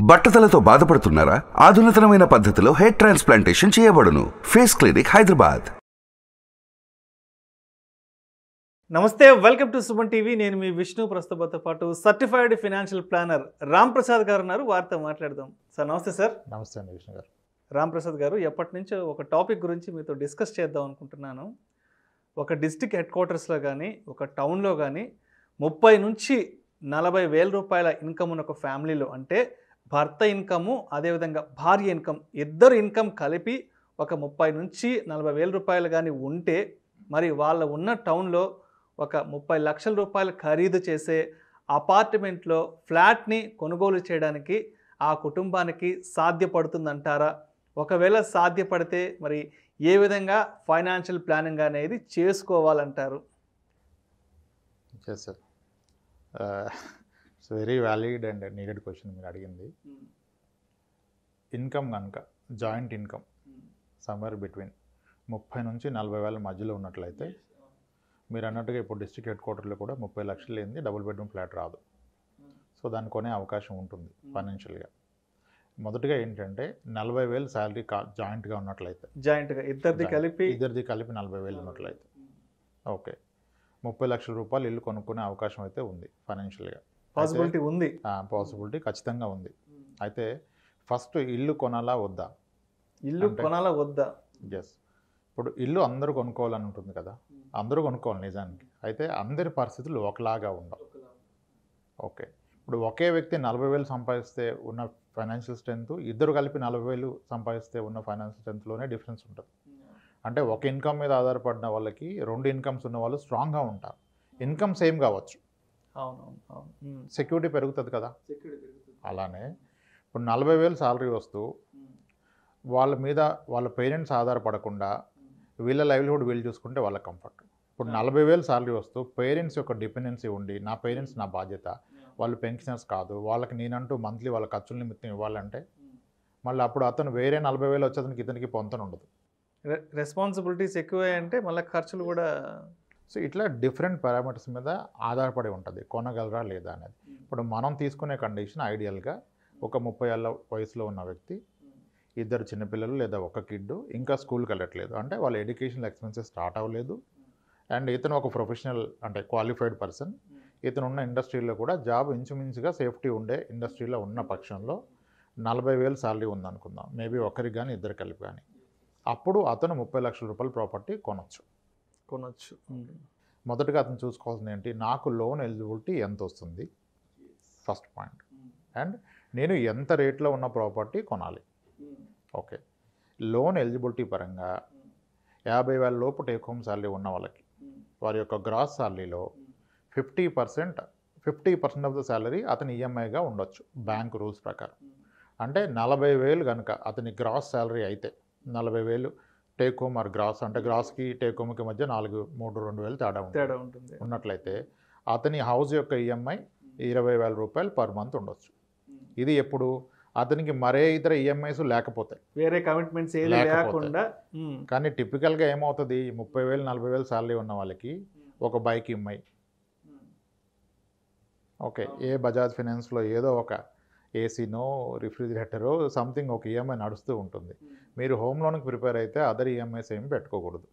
బట్టతలతో బాధపడుతున్నారా? ఆధునితనమైన పద్ధతిలో hair transplantation చేయబడును. Face clinic, Hyderabad. నమస్తే, వెల్కమ్ టు సుమన్ టీవీ. నేను మీ విష్ణు. ప్రస్తుతంతో పాటు certified financial planner Ram Prasad గారు ఉన్నారు. వారితో మాట్లాడదాం. సార్ నమస్తే. సార్ నమస్తే అండి విష్ణు గారు. రామ్ ప్రసాద్ గారు, ఎప్పటి నుంచో ఒక టాపిక్ గురించి మీతో డిస్కస్ చేద్దాం అనుకుంటున్నాను. ఒక డిస్ట్రిక్ట్ హెడ్ క్వార్టర్స్లో కానీ ఒక టౌన్లో కానీ 30 నుంచి 40 వేల రూపాయల ఇన్కమ్ ఉన్న ఒక ఫ్యామిలీలో, అంటే భర్త ఇన్కము అదేవిధంగా భార్య ఇన్కమ్, ఇద్దరు ఇన్కమ్ కలిపి ఒక 30 నుంచి 40 వేల రూపాయలు కానీ ఉంటే, మరి వాళ్ళ ఉన్న టౌన్లో ఒక 30 లక్షల రూపాయలు ఖరీదు చేసే అపార్ట్మెంట్లో ఫ్లాట్ని కొనుగోలు చేయడానికి ఆ కుటుంబానికి సాధ్యపడుతుందంటారా? ఒకవేళ సాధ్యపడితే మరి ఏ విధంగా ఫైనాన్షియల్ ప్లానింగ్ అనేది చేసుకోవాలంటారు? Yes sir, it's very valid and needed question మీరు అడిగింది. ఇన్కమ్ కనుక జాయింట్ ఇన్కమ్ సమ్వేర్ బిట్వీన్ 30 నుంచి 40 వేల మధ్యలో ఉన్నట్లయితే, మీరు అన్నట్టుగా ఇప్పుడు డిస్ట్రిక్ట్ హెడ్ క్వార్టర్లో కూడా 30 లక్షలు లేనిది డబుల్ బెడ్రూమ్ ఫ్లాట్ రాదు. సో దాన్ని కొనే అవకాశం ఉంటుంది ఫైనాన్షియల్గా. మొదటిగా ఏంటంటే 40,000 శాలరీ జాయింట్గా ఉన్నట్లయితే, జాయింట్గా ఇద్దరిది కలిపి 40,000 ఉన్నట్లయితే ఓకే, 30 లక్షల రూపాయలు ఇల్లు కొనుక్కునే అవకాశం అయితే ఉంది ఫైనాన్షియల్గా. పాసిబిలిటీ ఉంది. పాసిబిలిటీ ఖచ్చితంగా ఉంది. అయితే ఫస్ట్ ఇల్లు కొనాలా వద్దా? ఇల్లు కొనాలా వద్దా? ఎస్. ఇప్పుడు ఇల్లు అందరూ కొనుక్కోవాలని ఉంటుంది కదా, అందరూ కొనుక్కోవాలి నిజానికి. అయితే అందరి పరిస్థితులు ఒకలాగా ఉండవు. ఓకే, ఇప్పుడు ఒకే వ్యక్తి 40,000 సంపాదిస్తే ఉన్న ఫైనాన్షియల్ స్ట్రెంత్, ఇద్దరు కలిపి 40,000 సంపాదిస్తే ఉన్న ఫైనాన్షియల్ స్ట్రెంత్లోనే డిఫరెన్స్ ఉంటుంది. అంటే ఒక ఇన్కమ్ మీద ఆధారపడిన వాళ్ళకి 2 ఇన్కమ్స్ ఉన్న వాళ్ళు స్ట్రాంగ్గా ఉంటారు. ఇన్కమ్ సేమ్ కావచ్చు, సెక్యూరిటీ పెరుగుతుంది కదా. అలానే ఇప్పుడు 40,000 శాలరీ వస్తూ వాళ్ళ మీద వాళ్ళ పేరెంట్స్ ఆధారపడకుండా వీళ్ళ లైవ్లీహుడ్ వీళ్ళు చూసుకుంటే వాళ్ళ కంఫర్ట్. ఇప్పుడు 40,000 శాలరీ వస్తూ పేరెంట్స్ యొక్క డిపెండెన్సీ ఉండి, నా పేరెంట్స్ నా బాధ్యత, వాళ్ళు పెన్షనర్స్ కాదు, వాళ్ళకి నేనంటూ మంత్లీ వాళ్ళ ఖర్చుల నిమిత్తం ఇవ్వాలంటే, మళ్ళీ అప్పుడు అతను వేరే 40,000 వచ్చేదానికి ఇతనికి పొంతన ఉండదు. రెస్పాన్సిబిలిటీస్ ఎక్కువ అంటే మళ్ళీ ఖర్చులు కూడా. సో ఇట్లా డిఫరెంట్ పారామీటర్స్ మీద ఆధారపడి ఉంటుంది కొనగలరా లేదా అనేది. ఇప్పుడు మనం తీసుకునే కండిషన్ ఐడియల్గా ఒక 30 ఏళ్ళ వయసులో ఉన్న వ్యక్తి, ఇద్దరు చిన్నపిల్లలు లేదా ఒక కిడ్, ఇంకా స్కూల్కి వెళ్ళట్లేదు, అంటే వాళ్ళ ఎడ్యుకేషనల్ ఎక్స్పెన్సెస్ స్టార్ట్ అవ్వలేదు, అండ్ ఇతను ఒక ప్రొఫెషనల్ అంటే క్వాలిఫైడ్ పర్సన్, ఇతను ఉన్న ఇండస్ట్రీలో కూడా జాబ్ ఇంచుమించుగా సేఫ్టీ ఉండే ఇండస్ట్రీలో ఉన్న పక్షంలో 40,000 శాలరీ ఉందనుకుందాం, మేబీ ఒకరికి కానీ ఇద్దరు కలిపి కానీ, అప్పుడు అతను 30 లక్షల రూపాయల ప్రాపర్టీ కొనొచ్చు. మొదటగా అతను చూసుకోవాల్సింది ఏంటి, నాకు లోన్ ఎలిజిబిలిటీ ఎంత వస్తుంది ఫస్ట్ పాయింట్, అండ్ నేను ఎంత రేట్లో ఉన్న ప్రాపర్టీ కొనాలి. ఓకే, లోన్ ఎలిజిబిలిటీ పరంగా 50,000 లోపు టేక్ హోమ్ శాలరీ ఉన్న వాళ్ళకి వారి యొక్క గ్రాస్ శాలరీలో 50% ఆఫ్ ద శాలరీ అతని ఈఎంఐగా ఉండొచ్చు బ్యాంక్ రూల్స్ ప్రకారం. అంటే 40,000 కనుక అతని గ్రాస్ శాలరీ అయితే, 40,000 టేక్ హోమ్ ఆర్ గ్రాస్, అంటే గ్రాస్కి టేక్ హోమ్కి మధ్య 2,000 తేడా ఉంటుంది ఉన్నట్లయితే, అతని హౌస్ యొక్క ఈఎంఐ 20,000 రూపాయలు పర్ మంత్ ఉండొచ్చు. ఇది ఎప్పుడు అతనికి మరే ఇతర ఈఎంఐస్ లేకపోతే, వేరే కమిట్మెంట్స్ లేకుండా. కానీ టిపికల్గా ఏమవుతుంది, 30,000 40,000 శాలరీ ఉన్న వాళ్ళకి ఒక బైక్ ఈఎంఐ, ఓకే, ఏ బజాజ్ ఫైనాన్స్లో ఏదో ఒక ఏసీనో రిఫ్రిజిరేటరో సంథింగ్ ఒక ఈఎంఐ నడుస్తూ ఉంటుంది. మీరు హోమ్ లోన్కి ప్రిపేర్ అయితే అదర్ ఈఎంఐస్ ఏమి పెట్టుకోకూడదు.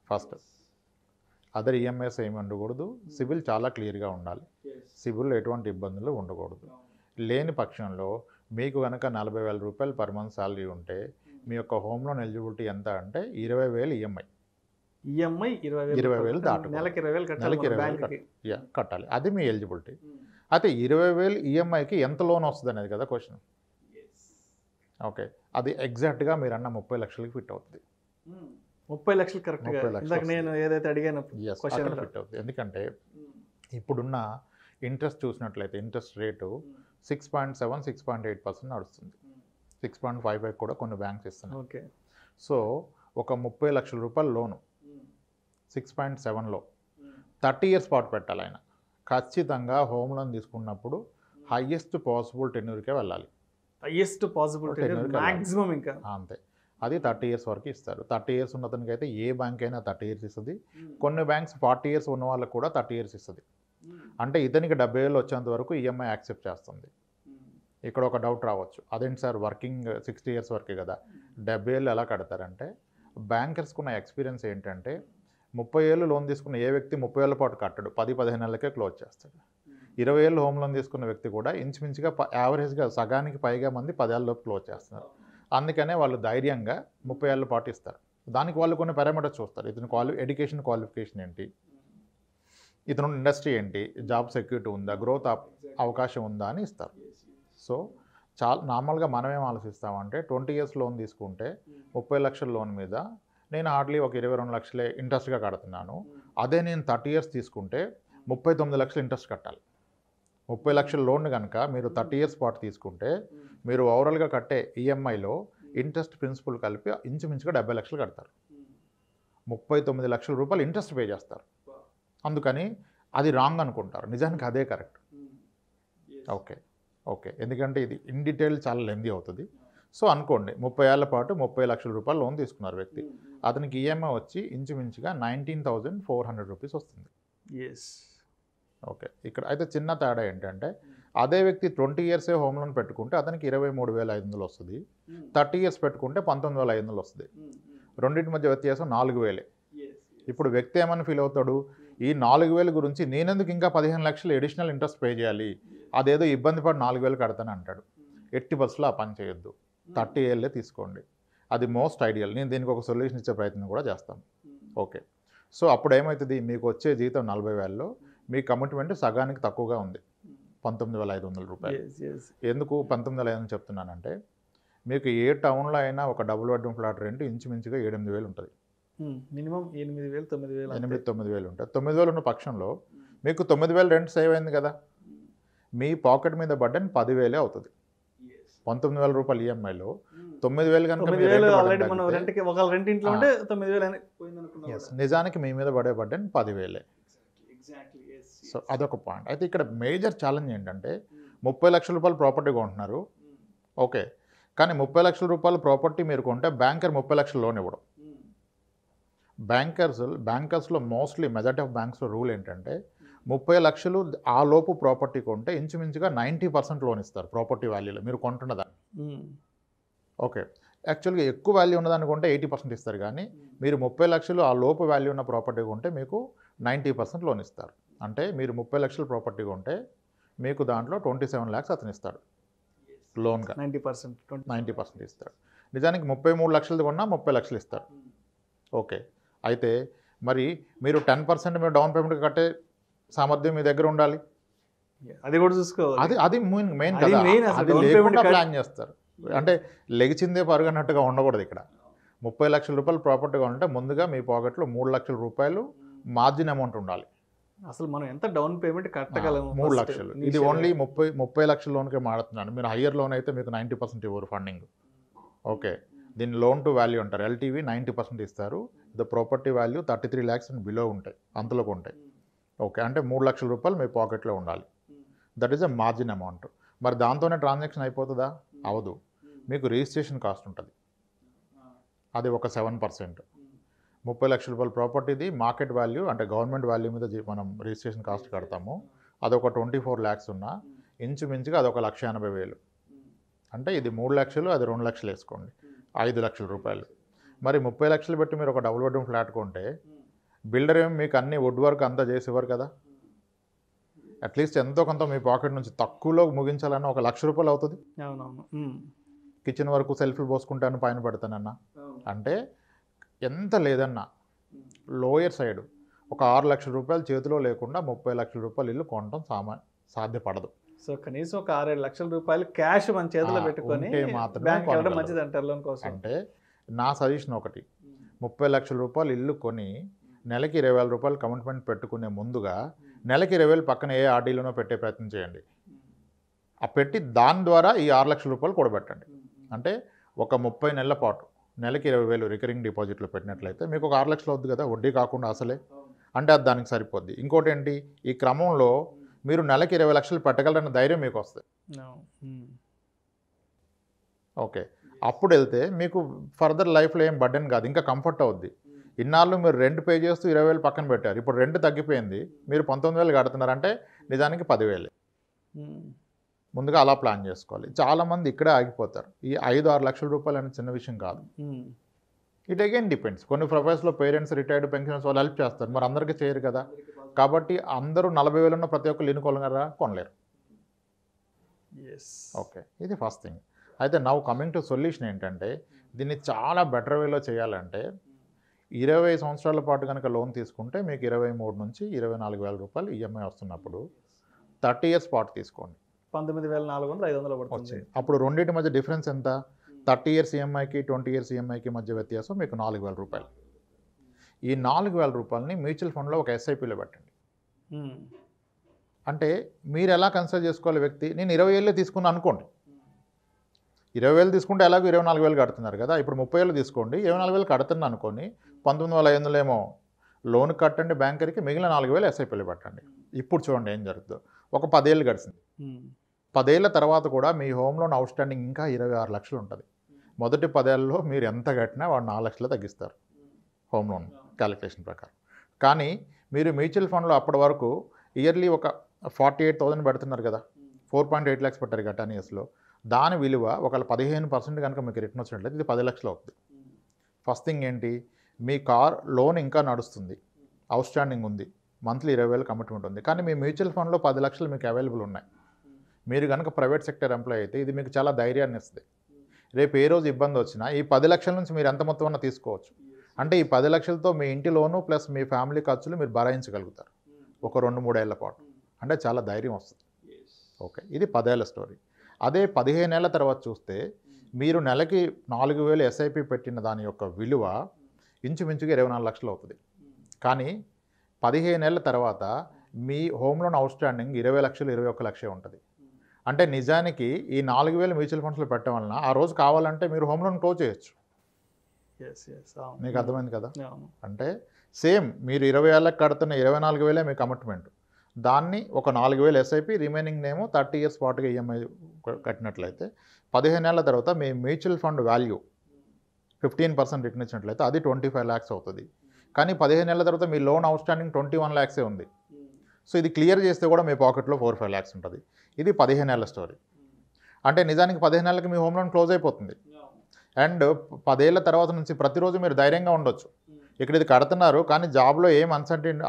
ఫస్ట్ అదర్ ఈఎంఐస్ ఏమి ఉండకూడదు. సిబిల్ చాలా క్లియర్గా ఉండాలి. సిబిల్లో ఎటువంటి ఇబ్బందులు ఉండకూడదు. లేని పక్షంలో మీకు కనుక 40,000 రూపాయలు పర్ మంత్ శాలరీ ఉంటే, మీ యొక్క హోమ్ లోన్ ఎలిజిబిలిటీ ఎంత అంటే 20,000 ఈఎంఐ 20,000 దాటు, నెలకి 20,000 కట్టాలి. అది మీ ఎలిజిబిలిటీ. అయితే 20,000 ఈఎంఐకి ఎంత లోన్ వస్తుంది అనేది కదా క్వశ్చన్. ఓకే, అది ఎగ్జాక్ట్గా మీరు అన్న 30 లక్షలకి ఫిట్ అవుతుంది. 30 లక్షలు కరెక్ట్గా నేను ఏదైతే అడిగాను ఫిట్ అవుతుంది. ఎందుకంటే ఇప్పుడున్న ఇంట్రెస్ట్ చూసినట్లయితే ఇంట్రెస్ట్ రేటు 6.7 6.8% నడుస్తుంది. 6.55 కూడా కొన్ని బ్యాంక్స్ ఇస్తున్నాయి. ఓకే, సో ఒక 30 లక్షల రూపాయల లోను 6.7లో 30 ఇయర్స్ పాటు పెట్టాలి ఆయన. ఖచ్చితంగా హోమ్ లోన్ తీసుకున్నప్పుడు హైయెస్ట్ పాసిబుల్ టెన్యూర్కే వెళ్ళాలి. హైయెస్ట్ పాసిబుల్ మ్యాక్సిమం ఇంకా అంతే. అది 30 ఇయర్స్ వరకు ఇస్తారు. 30 ఇయర్స్ ఉన్న అతనికి అయితే ఏ బ్యాంక్ అయినా 30 ఇయర్స్ ఇస్తుంది. కొన్ని బ్యాంక్స్ 40 ఇయర్స్ ఉన్న వాళ్ళకి కూడా 30 ఇయర్స్ ఇస్తుంది. అంటే ఇతనికి 70,000 వచ్చేంత వరకు ఈఎంఐ యాక్సెప్ట్ చేస్తుంది. ఇక్కడ ఒక డౌట్ రావచ్చు, అదేంటి సార్ వర్కింగ్ 60 ఇయర్స్ వరకే కదా 70 ఏళ్ళు ఎలా కడతారంటే, బ్యాంకర్స్కి ఉన్న ఎక్స్పీరియన్స్ ఏంటంటే 30 ఏళ్ళు లోన్ తీసుకున్న ఏ వ్యక్తి 30 ఏళ్ళ పాటు కట్టడు, 10-15 నెలలకే క్లోజ్ చేస్తాడు. 20 ఏళ్ళు హోమ్ లోన్ తీసుకున్న వ్యక్తి కూడా ఇంచుమించుగా యావరేజ్గా సగానికి పైగా మంది 10 ఏళ్ళలోపు క్లోజ్ చేస్తున్నారు. అందుకనే వాళ్ళు ధైర్యంగా 30 ఏళ్ళ పాటు ఇస్తారు. దానికి వాళ్ళు కొన్ని పారామీటర్స్ చూస్తారు. ఇతను ఎడ్యుకేషన్ క్వాలిఫికేషన్ ఏంటి, ఇతను ఇండస్ట్రీ ఏంటి, జాబ్ సెక్యూరిటీ ఉందా, గ్రోత్ అవకాశం ఉందా అని ఇస్తారు. సో నార్మల్గా మనమేం ఆలోచిస్తామంటే 20 ఇయర్స్ లోన్ తీసుకుంటే 30 లక్షల లోన్ మీద నేను హార్డ్లీ ఒక 22 లక్షలే ఇంట్రెస్ట్గా కడుతున్నాను. అదే నేను 30 ఇయర్స్ తీసుకుంటే 39 లక్షలు ఇంట్రెస్ట్ కట్టాలి. 30 లక్షల లోన్ కనుక మీరు 30 ఇయర్స్ పాటు తీసుకుంటే మీరు ఓవరాల్గా కట్టే ఈఎంఐలో ఇంట్రెస్ట్ ప్రిన్సిపల్ కలిపి ఇంచుమించుగా 70 లక్షలు కడతారు. 39 లక్షల రూపాయలు ఇంట్రెస్ట్ పే చేస్తారు. అందుకని అది రాంగ్ అనుకుంటారు, నిజానికి అదే కరెక్ట్. ఓకే ఎందుకంటే ఇది ఇన్ డీటెయిల్ చాలా లెందీ అవుతుంది. సో అనుకోండి 30 ఏళ్ల పాటు 30 లక్షల రూపాయలు లోన్ తీసుకున్నారు వ్యక్తి, అతనికి ఈఎంఐ వచ్చి ఇంచుమించుగా 19,400 రూపీస్ వస్తుంది. ఓకే, ఇక్కడ అయితే చిన్న తేడా ఏంటంటే అదే వ్యక్తి 20 ఇయర్సే హోమ్ లోన్ పెట్టుకుంటే అతనికి 23,500 వస్తుంది, 30 ఇయర్స్ పెట్టుకుంటే 19,500 వస్తుంది. రెండింటి మధ్య వ్యత్యాసం 4,000. ఇప్పుడు వ్యక్తి ఏమని ఫీల్ అవుతాడు, ఈ 4,000 గురించి నేనెందుకు ఇంకా 15 లక్షలు ఎడిషనల్ ఇంట్రెస్ట్ పే చేయాలి, అదేదో ఇబ్బంది పడి 4,000 కడతాను అంటాడు. ఎట్టి బస్సులో ఆ పని చేయొద్దు, 30 ఏళ్ళే తీసుకోండి, అది మోస్ట్ ఐడియల్. నేను దీనికి ఒక సొల్యూషన్ ఇచ్చే ప్రయత్నం కూడా చేస్తాను. ఓకే, సో అప్పుడు ఏమవుతుంది, మీకు వచ్చే జీతం 40,000లో మీ కమిట్మెంట్ సగానికి తక్కువగా ఉంది, 19,500 రూపాయలు. ఎందుకు 19,500 చెప్తున్నానంటే, మీకు ఏ టౌన్లో అయినా ఒక డబుల్ బెడ్రూమ్ ఫ్లాట్ రెంట్ ఇంచుమించుగా 7-8 ఉంటుంది. మినిమం 8,000-9,000 ఉంటుంది. 9,000 ఉన్న పక్షంలో మీకు 9,000 రెంట్ సేవ్ అయింది కదా, మీ పాకెట్ మీద బడ్డన్ 10,000 అవుతుంది. 19,000 రూపాయలు ఈఎంఐలో 9,000 కనుక నిజానికి మీ మీద పడే బడ్డన్ 10,000. సో అదొక పాయింట్. అయితే ఇక్కడ మేజర్ ఛాలెంజ్ ఏంటంటే 30 లక్షల రూపాయలు ప్రాపర్టీ కొంటున్నారు, ఓకే, కానీ 30 లక్షల రూపాయల ప్రాపర్టీ మీరు కొంటే బ్యాంకర్ 30 లక్షల లోన్ ఇవ్వడం. బ్యాంకర్స్లో మోస్ట్లీ మెజారిటీ ఆఫ్ బ్యాంక్స్లో రూల్ ఏంటంటే 30 లక్షలు ఆ లోపు ప్రాపర్టీ కొంటే ఇంచుమించుగా 90% లోన్ ఇస్తారు ప్రాపర్టీ వాల్యూలో మీరు కొంటున్నదాన్ని. ఓకే, యాక్చువల్గా ఎక్కువ వాల్యూ ఉన్నదాన్ని కొంటే 80% ఇస్తారు, కానీ మీరు 30 లక్షలు ఆ లోపు వాల్యూ ఉన్న ప్రాపర్టీ కొంటే మీకు 90% లోన్ ఇస్తారు. అంటే మీరు 30 లక్షల ప్రాపర్టీ కొంటే మీకు దాంట్లో 27 lakhs అతను ఇస్తాడు లోన్గా, 90% ఇస్తాడు. నిజానికి 33 లక్షలది కొన్నా 30 లక్షలు ఇస్తాడు. ఓకే, అయితే మరి మీరు 10% మీరు డౌన్ పేమెంట్ కట్టే సామర్థ్యం మీ దగ్గర ఉండాలి, అది కూడా చూసుకోవాలి. అది మెయిన్ కదా, అది లేకుండా ప్లాన్ చేస్తారు. అంటే లెగిచిందే పరుగన్నట్టుగా ఉండకూడదు. ఇక్కడ 30 లక్షల రూపాయలు ప్రాపర్టీ కావాలంటే ముందుగా మీ పాకెట్లో 3 లక్షల రూపాయలు మార్జిన్ అమౌంట్ ఉండాలి. అసలు మనం ఎంత డౌన్ పేమెంట్ కట్టగలము? 3 లక్షలు. ఇది ఓన్లీ 30 లక్షల లోన్కే మాడుతున్నాను. మీరు హయ్యర్ లోన్ అయితే మీకు 90% ఇవ్వరు ఫండింగ్. ఓకే, దీన్ని లోన్ టు వాల్యూ అంటారు. ఎల్టీవీ 90% ఇస్తారు, the property value 33 lakhs and below ఉంటాయి, అంతలోకి ఉంటాయి. ఓకే, అంటే 3 లక్షల రూపాయలు మీ పాకెట్లో ఉండాలి. That is a margin amount. మరి దాంతోనే ట్రాన్సాక్షన్ అయిపోతుందా? అవదు. మీకు రిజిస్ట్రేషన్ కాస్ట్ ఉంటుంది, అది ఒక 7%. 30 లక్షల రూపాయల ప్రాపర్టీది మార్కెట్ వాల్యూ అంటే గవర్నమెంట్ వాల్యూ మీద మనం రిజిస్ట్రేషన్ కాస్ట్ కడతాము, అదొక 24 lakhs ఉన్నా ఇంచుమించుగా అదొక 1,80,000. అంటే ఇది 3 లక్షలు, అది 2 లక్షలు వేసుకోండి, 5 లక్షల రూపాయలు. మరి 30 లక్షలు పెట్టి మీరు ఒక డబుల్ బెడ్రూమ్ ఫ్లాట్ కొంటే బిల్డర్ ఏమి మీకు అన్ని వుడ్ వర్క్ అంతా చేసేవారు కదా, అట్లీస్ట్ ఎంతో కొంత మీ పాకెట్ నుంచి తక్కువలో ముగించాలన్న ఒక 1,00,000 రూపాయలు అవుతుంది. కిచెన్ వరకు సెల్ఫ్లు పోసుకుంటాను పైన పెడతానన్నా అంటే ఎంత లేదన్నా లోయర్ సైడ్ ఒక 6 లక్షల రూపాయలు చేతిలో లేకుండా 30 లక్షల రూపాయలు ఇల్లు కొనడం సాధ్యపడదు. సో కనీసం ఒక 6-7 లక్షల రూపాయలు క్యాష్ మన చేతిలో పెట్టుకొని మంచిది అంటారు లోన్ కోసం. అంటే నా సజెషన్ ఒకటి, 30 లక్షల రూపాయలు ఇల్లు కొని నెలకి 20,000 రూపాయలు కమిట్మెంట్ పెట్టుకునే ముందుగా నెలకి 20,000 పక్కన ఏ ఆర్డీలోనో పెట్టే ప్రయత్నం చేయండి. ఆ పెట్టి దాని ద్వారా ఈ 6 లక్షల రూపాయలు కూడబెట్టండి. అంటే ఒక 30 నెలల పాటు నెలకి 20,000 రికరింగ్ డిపాజిట్లో పెట్టినట్లయితే మీకు ఒక 6 లక్షలు అవుద్ది కదా, వడ్డీ కాకుండా అసలే. అంటే అది దానికి సరిపోద్ది. ఇంకోటి ఏంటి, ఈ క్రమంలో మీరు నెలకి 20 లక్షలు పెట్టగలరన్న ధైర్యం మీకు వస్తుంది. ఓకే, అప్పుడు వెళ్తే మీకు ఫర్దర్ లైఫ్లో ఏం బర్డెన్ కాదు, ఇంకా కంఫర్ట్ అవుద్ది. ఇన్నాళ్ళు మీరు రెంట్ పే చేస్తూ 20,000 పక్కన పెట్టారు, ఇప్పుడు రెంట్ తగ్గిపోయింది, మీరు 19,000 కడుతున్నారంటే నిజానికి 10,000. ముందుగా అలా ప్లాన్ చేసుకోవాలి. చాలామంది ఇక్కడే ఆగిపోతారు. ఈ 5-6 లక్షల రూపాయలు అనేది చిన్న విషయం కాదు. It again depends. కొన్ని ప్రొఫెషన్స్లో పేరెంట్స్, రిటైర్డ్ పెన్షనర్స్ వాళ్ళు హెల్ప్ చేస్తారు, మరి అందరికీ చేయరు కదా. కాబట్టి అందరూ 40,000 ఉన్న ప్రతి ఒక్కరు ఇల్లు కొనలేరు. ఓకే, ఇది ఫస్ట్ థింగ్. అయితే నౌ కమింగ్ టు సొల్యూషన్ ఏంటంటే, దీన్ని చాలా బెటర్ వేలో చేయాలంటే 20 సంవత్సరాల పాటు కనుక లోన్ తీసుకుంటే మీకు 23 నుంచి 24,000 రూపాయలు ఈఎంఐ వస్తున్నప్పుడు 30 ఇయర్స్ పాటు తీసుకోండి, 19,400 పడుతుంది. అప్పుడు రెండింటి మధ్య డిఫరెన్స్ ఎంత? 30 ఇయర్స్ ఈఎంఐకి 20 ఇయర్స్ ఈఎంఐకి మధ్య వ్యత్యాసం మీకు 4,000 రూపాయలు. ఈ 4,000 రూపాయలని మ్యూచువల్ ఫండ్లో ఒక ఎస్ఐపిలో పెట్టండి. అంటే మీరు ఎలా కన్సిడర్ చేసుకోవాలి? వ్యక్తి నేను 20 ఏళ్ళే తీసుకున్నా అనుకోండి, 20,000 తీసుకుంటే ఎలాగో 24,000 కడుతున్నారు కదా, ఇప్పుడు 30,000 తీసుకోండి, 24,000 కడుతున్నా అనుకోని 19,500 ఏమో లోన్ కట్టండి బ్యాంకర్కి, మిగిలిన 4,000 ఎస్ఐపిలో పెట్టండి. ఇప్పుడు చూడండి ఏం జరుగుతుందో. ఒక 10 ఏళ్ళు గడిచింది. 10 ఏళ్ళ తర్వాత కూడా మీ హోమ్ లోన్ అవుట్ స్టాండింగ్ ఇంకా 26 లక్షలు ఉంటుంది. మొదటి 10 ఏళ్ళలో మీరు ఎంత కట్టినా వాడు 4 లక్షలు తగ్గిస్తారు హోమ్ లోన్ క్యాలిక్యులేషన్ ప్రకారం. కానీ మీరు మ్యూచువల్ ఫండ్లో అప్పటి వరకు ఇయర్లీ ఒక 48,000 పెడుతున్నారు కదా, 4.8 lakhs పెట్టారు కదా 10 yearsలో. దాని విలువ ఒకవేళ 15% కనుక మీకు రిటర్న్ వచ్చినట్లయితే ఇది 10 లక్షలు అవుతుంది. ఫస్ట్ థింగ్ ఏంటి, మీ కార్ లోన్ ఇంకా నడుస్తుంది, అవుట్ స్టాండింగ్ ఉంది, మంత్లీ 20,000 కమిట్మెంట్ ఉంది, కానీ మీ మ్యూచువల్ ఫండ్లో 10 లక్షలు మీకు అవైలబుల్ ఉన్నాయి. మీరు కనుక ప్రైవేట్ సెక్టర్ ఎంప్లాయ్ అయితే ఇది మీకు చాలా ధైర్యాన్ని ఇస్తుంది. రేపు ఏ రోజు ఇబ్బంది వచ్చినా ఈ 10 లక్షల నుంచి మీరు ఎంత మొత్తం అన్నా తీసుకోవచ్చు. అంటే ఈ 10 లక్షలతో మీ ఇంటి లోను ప్లస్ మీ ఫ్యామిలీ ఖర్చులు మీరు భరాయించగలుగుతారు ఒక 2-3 ఏళ్ల పాటు. అంటే చాలా ధైర్యం వస్తుంది. ఓకే, ఇది 10 ఏళ్ల స్టోరీ. అదే 15 ఏళ్ల తర్వాత చూస్తే మీరు నెలకి 4,000 ఎస్ఐపి పెట్టిన దాని యొక్క విలువ ఇంచుమించుగా 24 లక్షలు అవుతుంది. కానీ 15 ఏళ్ల తర్వాత మీ హోమ్ లోన్ అవుట్ స్టాండింగ్ 20 లక్షలు 21 లక్షే ఉంటుంది. అంటే నిజానికి ఈ 4,000 మ్యూచువల్ ఫండ్స్లో పెట్టడం వలన ఆ రోజు కావాలంటే మీరు హోమ్ లోన్ క్లోజ్ చేయొచ్చు. మీకు అర్థమైంది కదా. అంటే సేమ్ మీరు 20 ఏళ్ళకి కడుతున్న 24,000 మీ కమిట్మెంట్, దాన్ని ఒక 4,000 ఎస్ఐపి, రిమైనింగ్ ఏమో 30 ఇయర్స్ పాటుగా ఈఎంఐ కట్టినట్లయితే 15 ఏళ్ల తర్వాత మీ మ్యూచువల్ ఫండ్ వాల్యూ 15% రిటర్న్ ఇచ్చినట్లయితే అది 25 lakhs అవుతుంది. కానీ 15 ఏళ్ల తర్వాత మీ లోన్ అవుట్ స్టాండింగ్ 21 lakhs ఉంది. సో ఇది క్లియర్ చేస్తే కూడా మీ పాకెట్లో 4-5 lakhs ఉంటుంది. ఇది 15 ఏళ్ల స్టోరీ. అంటే నిజానికి 15 ఏళ్ళకి మీ హోమ్ లోన్ క్లోజ్ అయిపోతుంది. అండ్ 10 ఏళ్ల తర్వాత నుంచి ప్రతిరోజు మీరు ధైర్యంగా ఉండొచ్చు. ఇక్కడ ఇది కడుతున్నారు కానీ జాబ్లో ఏం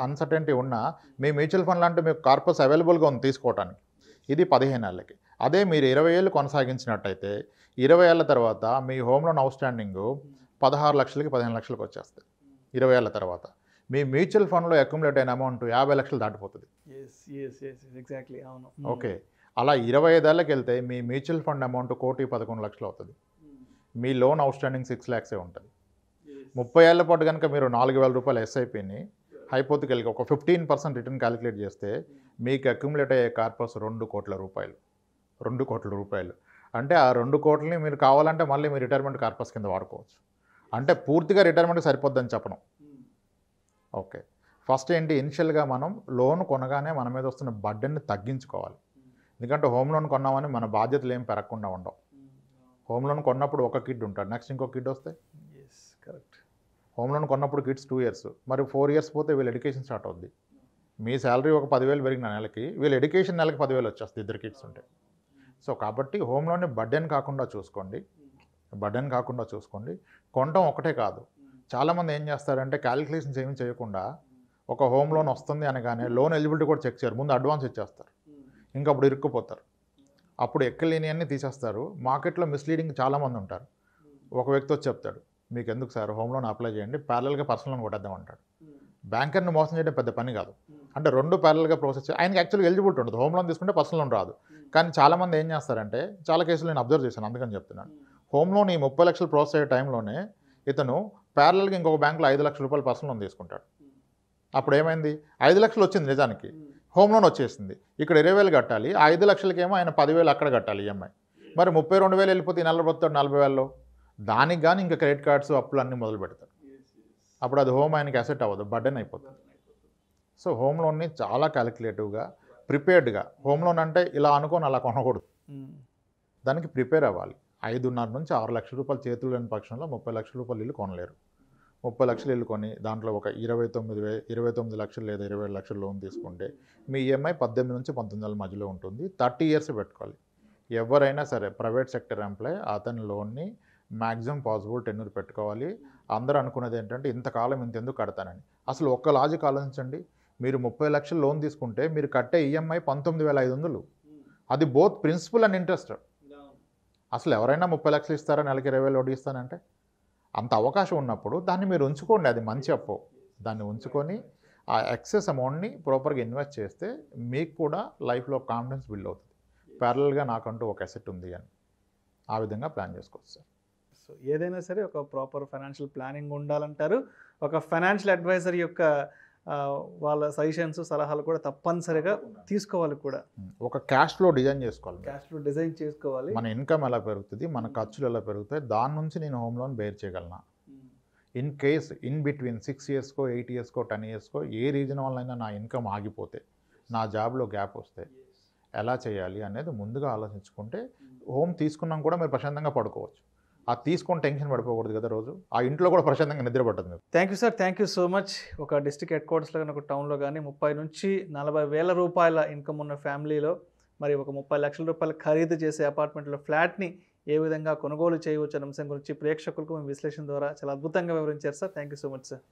అన్సర్టెనిటీ ఉన్నా మీ మ్యూచువల్ ఫండ్ లాంటి మీకు కార్పస్ అవైలబుల్గా ఉంది తీసుకోవడానికి. ఇది 15 ఏళ్ళకి. అదే మీరు 20 ఏళ్ళు కొనసాగించినట్టయితే 20 ఏళ్ల తర్వాత మీ హోమ్ లోన్ అవుట్ స్టాండింగ్ 16 లక్షలకి 15 లక్షలకు వచ్చేస్తుంది. 20 ఏళ్ల తర్వాత మీ మ్యూచువల్ ఫండ్లో అక్యుములేట్ అయిన అమౌంట్ 50 లక్షలు దాటిపోతుంది. ఓకే, అలా 25 ఏళ్ళకి వెళ్తే మీ మ్యూచువల్ ఫండ్ అమౌంట్ 1,11,00,000 అవుతుంది. మీ లోన్ అవుట్ స్టాండింగ్ 6 lakhs ఉంటుంది. 30 ఏళ్ల పాటు కనుక మీరు 4,000 రూపాయల ఎస్ఐపిని హైపోతికల్గా ఒక 15% రిటర్న్ క్యాలిక్యులేట్ చేస్తే మీకు అక్యుములేట్ అయ్యే కార్పస్ 2 కోట్ల రూపాయలు. 2 కోట్ల రూపాయలు అంటే ఆ 2 కోట్లని మీరు కావాలంటే మళ్ళీ మీ రిటైర్మెంట్ కార్పస్ కింద వాడుకోవచ్చు. అంటే పూర్తిగా రిటైర్మెంట్కి సరిపోద్దని చెప్పను. ఓకే, ఫస్ట్ ఏంటి, ఇనిషియల్గా మనం లోన్ కొనగానే మన మీద వస్తున్న బర్డెన్ని తగ్గించుకోవాలి. ఎందుకంటే హోమ్ లోన్ కొన్నామని మన బాధ్యతలు ఏం పెరగకుండా ఉండవు. హోమ్ లోన్ కొన్నప్పుడు ఒక కిడ్ ఉంటాడు, నెక్స్ట్ ఇంకో కిడ్ వస్తే కరెక్ట్. హోమ్ లోన్ కొన్నప్పుడు కిడ్స్ 2 years, మరి 4 years పోతే వీళ్ళ ఎడ్యుకేషన్ స్టార్ట్ అవుద్ది. మీ శాలరీ ఒక 10,000 పెరిగిన నెలకి వీళ్ళ ఎడ్యుకేషన్ నెలకి 10,000 వచ్చేస్తుంది 2 kids ఉంటే. సో కాబట్టి హోమ్ లోన్ని బర్డెన్ కాకుండా చూసుకోండి. కొనటం ఒకటే కాదు, చాలామంది ఏం చేస్తారంటే క్యాలిక్యులేషన్స్ ఏమీ చేయకుండా ఒక హోమ్ లోన్ వస్తుంది అనగానే లోన్ ఎలిజిబిలిటీ కూడా చెక్ చేయరు, ముందు అడ్వాన్స్ ఇచ్చేస్తారు. ఇంకా అప్పుడు ఇరుక్కుపోతారు. అప్పుడు ఎక్కలేని అన్నీ తీసేస్తారు. మార్కెట్లో మిస్లీడింగ్ చాలామంది ఉంటారు. ఒక వ్యక్తి వచ్చి చెప్తాడు, మీకు ఎందుకు సార్ హోమ్ లోన్ అప్లై చేయండి, ప్యారలల్గా పర్సనల్ లోన్ కొట్టేద్దాం అంటాడు. బ్యాంకర్ని మోసం చేయడం పెద్ద పని కాదు. అంటే 2 ప్యారలల్గా ప్రాసెస్ ఆయనకి యాక్చువల్గా ఎలిజిబిలిటీ ఉండదు. హోమ్ లోన్ తీసుకుంటే పర్సనల్ లోన్ రాదు. కానీ చాలామంది ఏం చేస్తారంటే, చాలా కేసులు నేను అబ్జర్వ్ చేశాను, అందుకని చెప్తున్నాను. హోమ్ లోన్ ఈ 30 లక్షలు ప్రాసెస్ అయ్యే టైంలోనే ఇతను ప్యారలల్గా ఇంకొక బ్యాంకులో 5 లక్షల రూపాయలు పర్సనల్ లోన్ తీసుకుంటాడు. అప్పుడు ఏమైంది, 5 లక్షలు వచ్చింది నిజానికి, హోమ్ లోన్ వచ్చేసింది. ఇక్కడ 20,000 కట్టాలి, 5 లక్షలకేమో ఆయన 10,000 అక్కడ కట్టాలి ఈఎంఐ. మరి 32,000 వెళ్ళిపోతే ఈ నెల పోతాడు 40,000లో. దానికి కానీ ఇంకా క్రెడిట్ కార్డ్స్ అప్పులు అన్నీ మొదలు పెడతాడు. అప్పుడు అది హోమ్ ఆయనకి అసెట్ అవ్వదు, బర్డెన్ అయిపోతుంది. సో హోమ్ లోన్ని చాలా క్యాలిక్యులేటివ్గా ప్రిపేర్డ్గా, హోమ్ లోన్ అంటే ఇలా అనుకొని అలా కొనకూడదు, దానికి ప్రిపేర్ అవ్వాలి. 5.5 నుంచి 6 లక్షల రూపాయలు చేతులు లేని పక్షంలో 30 లక్షల రూపాయలు ఇల్లు కొనలేరు. 30 లక్షలు ఇల్లు కొని దాంట్లో ఒక 29 లక్షలు లేదా 27 లక్షలు లోన్ తీసుకుంటే మీ ఈఎంఐ 18 నుంచి 19 మధ్యలో ఉంటుంది. 30 years పెట్టుకోవాలి. ఎవరైనా సరే ప్రైవేట్ సెక్టర్ ఎంప్లాయ్ అతని లోన్ని మ్యాక్సిమం పాసిబుల్ టెన్యూర్ పెట్టుకోవాలి. అందరూ అనుకున్నది ఏంటంటే ఇంతకాలం ఇంతెందుకు కడతానని. అసలు ఒక్క లాజిక్ ఆలోచించండి, మీరు 30 లక్షలు లోన్ తీసుకుంటే మీరు కట్టే ఈఎంఐ 19,500. అది బోత్ ప్రిన్సిపల్ అండ్ ఇంట్రెస్ట్. అసలు ఎవరైనా 30 లక్షలు ఇస్తారా నెలకి 20,000 వడ్డీ ఇస్తానంటే? అంత అవకాశం ఉన్నప్పుడు దాన్ని మీరు ఉంచుకోండి, అది మంచి అప్పు. దాన్ని ఉంచుకొని ఆ ఎక్సెస్ అమౌంట్ని ప్రాపర్గా ఇన్వెస్ట్ చేస్తే మీకు కూడా లైఫ్లో కాన్ఫిడెన్స్ బిల్డ్ అవుతుంది. ప్యారలల్గా నాకంటూ ఒక అసెట్ ఉంది అని ఆ విధంగా ప్లాన్ చేసుకోవచ్చు సార్. సో ఏదైనా సరే ఒక ప్రాపర్ ఫైనాన్షియల్ ప్లానింగ్ ఉండాలంటారు. ఒక ఫైనాన్షియల్ అడ్వైజర్ యొక్క వాళ్ళ సజెషన్స్ సలహాలు కూడా తప్పనిసరిగా తీసుకోవాలి. కూడా ఒక క్యాష్ ఫ్లో డిజైన్ చేసుకోవాలి. క్యాష్ ఫ్లో డిజైన్ చేసుకోవాలి. మన ఇన్కమ్ ఎలా పెరుగుతుంది, మన ఖర్చులు ఎలా పెరుగుతాయి, దాని నుంచి నేను హోమ్ లోన్ బేర్ చేయగలనా. ఇన్ కేస్ ఇన్ బిట్వీన్ 6 ఇయర్స్కో 8 ఇయర్స్కో 10 ఇయర్స్కో ఏ రీజన్ వల్లైనా నా ఇన్కమ్ ఆగిపోతే, నా జాబ్లో గ్యాప్ వస్తే ఎలా చేయాలి అనేది ముందుగా ఆలోచించుకుంటే హోమ్ తీసుకున్నాం కూడా మీరు ప్రశాంతంగా పడుకోవచ్చు. ఆ తీసుకొని టెన్షన్ పడిపోకూడదు కదా రోజు. ఆ ఇంట్లో కూడా ప్రశాంతంగా నిద్ర పట్టదు మీకు. Thank you sir, thank you so much. ఒక డిస్ట్రిక్ట్ హెడ్ క్వార్టర్స్లో కానీ ఒక టౌన్లో కానీ 30 నుంచి 40 వేల రూపాయల ఇన్కమ్ ఉన్న ఫ్యామిలీలో మరి ఒక 30 లక్షల రూపాయలు ఖరీదు చేసే అపార్ట్మెంట్లో ఫ్లాట్ని ఏ విధంగా కొనుగోలు చేయవచ్చు అనే అంశం గురించి ప్రేక్షకులకు మీ విశ్లేషణ ద్వారా చాలా అద్భుతంగా వివరించారు sir. Thank you so much sir.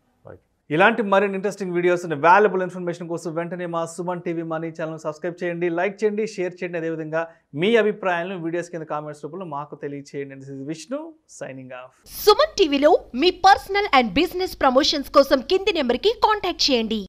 ఇలాంటి మరిన్ని ఇంట్రెస్టింగ్ వీడియోస్, వాల్యుబుల్ ఇన్ఫర్మేషన్ కోసం వెంటనే మా Suman TV money channel subscribe చేయండి, లైక్ చేయండి, షేర్ చేయండి. అదేవిధంగా మీ అభిప్రాయాలను వీడియోస్ కింద కామెంట్స్ రూపంలో మాకు తెలియచేయండి. This is Vishnu signing off. Suman టీవీలో మీ పర్సనల్ అండ్ బిజినెస్ ప్రమోషన్స్ కోసం కింది నెంబర్కి కాంటాక్ట్ చేయండి.